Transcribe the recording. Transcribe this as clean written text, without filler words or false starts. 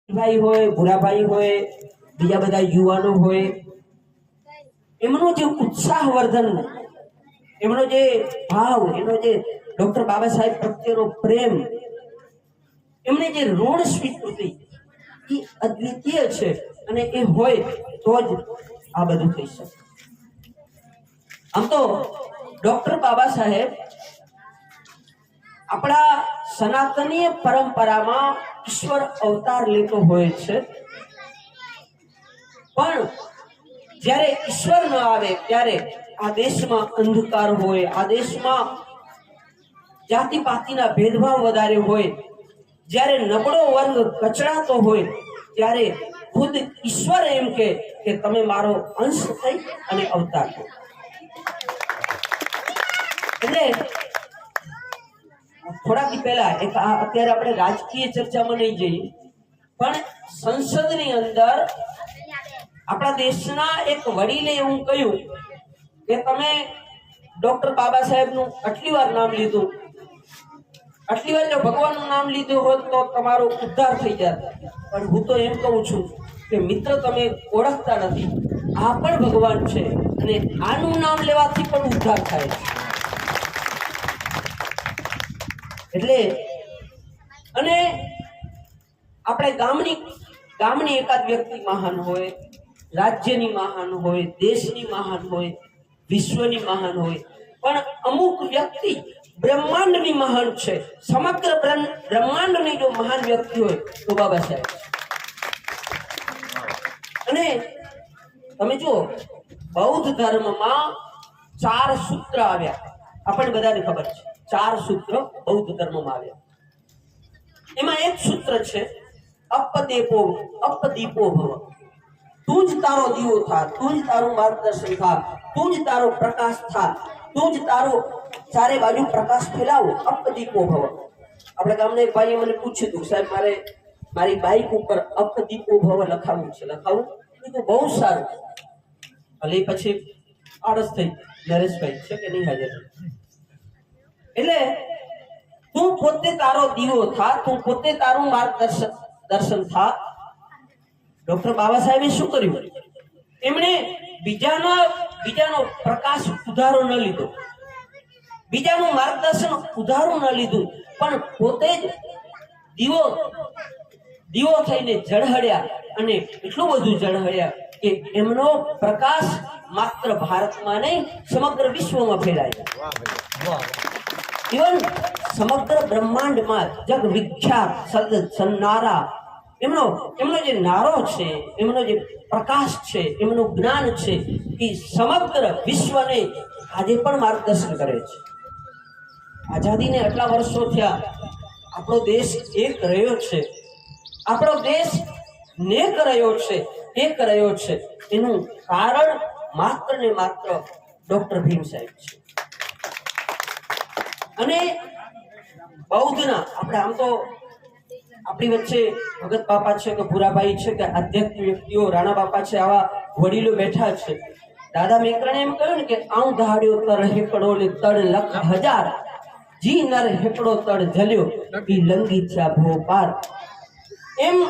ભાઈ હોય, ભૂરાભાઈ હોય, બીજા બધા યુવાનો હોય, એમનો જે ઉત્સાહવર્ધન, એમનો જે ભાવ, એનો જે ડોક્ટર બાબા સાહેબ પ્રત્યેનો પ્રેમ, એમને જે ઋણ સ્વીકૃતિ એ અદ્વિતીય છે અને એ હોય તો જ આ બધું થઈ શકે. આમ તો ડોક્ટર બાબા સાહેબ આપણા સનાતનીય પરંપરામાં ઈશ્વર અવતાર લેતો હોય છે, પણ જ્યારે ઈશ્વર ન આવે ત્યારે આ દેશમાં અંધકાર હોય, આ દેશમાં જાતિ પાતિના ભેદભાવ વધારે હોય, જ્યારે નબળો વર્ગ કચડાતો હોય, ત્યારે ખુદ ઈશ્વર એમ કે તમે મારો અંશ થઈ અને અવતાર લો. એટલે થોડાક પહેલા અત્યારે આપણે રાજકીય ચર્ચામાં નહીં જઈએ, પણ સંસદની અંદર આપણા દેશના એક વડીલે એવું કહ્યું કે તમે ડોક્ટર બાબા સાહેબનું આટલી વાર નામ લીધું, આટલી વાર જો ભગવાનનું નામ લીધું હોત તો તમારો ઉદ્ધાર થઈ જાત. પણ હું તો એમ કહું છું કે મિત્ર, તમે ઓળખતા નથી, આ પણ ભગવાન છે અને આનું નામ લેવાથી પણ ઉદ્ધાર થાય છે. એટલે અને આપણે ગામની એકાદ વ્યક્તિ મહાન હોય, રાજ્યની મહાન હોય, દેશની મહાન હોય, વિશ્વની મહાન હોય, પણ અમુક વ્યક્તિ બ્રહ્માંડની મહાન છે. સમગ્ર બ્રહ્માંડની જો મહાન વ્યક્તિ હોય તો બાબા સાહેબ. અને તમે જુઓ, બૌદ્ધ ધર્મમાં 4 સૂત્ર આવ્યા, આપણને બધાને ખબર છે. 4 સૂત્ર બૌદ્ધ ધર્મમાં આવ્યા. એમાં એક સૂત્ર છે અપદીપો ભવ. તું જ તારો દીવો થા, તું જ તારું માર્ગદર્શન થા, તું જ તારો પ્રકાશ થા, તું જ તારો ચારે બાજુ પ્રકાશ ફેલાવો. અપદીપો ભવ. આપણે ગામના એક ભાઈએ મને પૂછ્યું હતું, સાહેબ મારે મારી બાઇક ઉપર અપદીપો ભવ લખાવવું છે, લખાવું? તો બહુ સારું. ભલે પછી આળસ થઈ, નરેશભાઈ છે કે નહીં હાજર? એટલે તું પોતે તારો દીવો થા, તું પોતે તારું માર્ગદર્શન થા. ડોક્ટર બાબા સાહેબે શું કર્યું? એમણે બીજાનો પ્રકાશ ઉધારો ન લીધો, બીજાનું માર્ગદર્શન ઉધારો ન લીધું, પણ પોતે જ દીવો થઈને ઝળહળ્યા. અને એટલું બધું ઝળહળ્યા કે એમનો પ્રકાશ માત્ર ભારતમાં નહીં, સમગ્ર વિશ્વમાં ફેલાયો. ઇવન સમગ્ર બ્રહ્માંડમાં જગ વિખ્યાત સન્નારા એમનો જે નારો છે, એમનો જે પ્રકાશ છે, એમનું જ્ઞાન છે, એ સમગ્ર વિશ્વને આજે પણ માર્ગદર્શન કરે છે. આઝાદીને આટલા વર્ષો થયા, આપણો દેશ એક રહ્યો છે, આપણો દેશ નેક રહ્યો છે, એક રહ્યો છે. એનું કારણ માત્ર ને માત્ર ડોક્ટર ભીમ સાહેબ છે. અને બૌદ્ધના આપણે આમ તો આપણી વચ્ચે ભગત બાપા છે કે ભૂરાભાઈ છે કે આધ્યાત્મિક વ્યક્તિઓ, રાણા બાપા છે, આવા વડીલો બેઠા છે. દાદા મેકરણે એમ કહ્યું ને કે આઉં દહાડ્યો તર હેકડો ને તડ લખ હજાર, જી નર હેકડો તડ જલ્યો ઈ લંગી થયા ભો પાર. એમ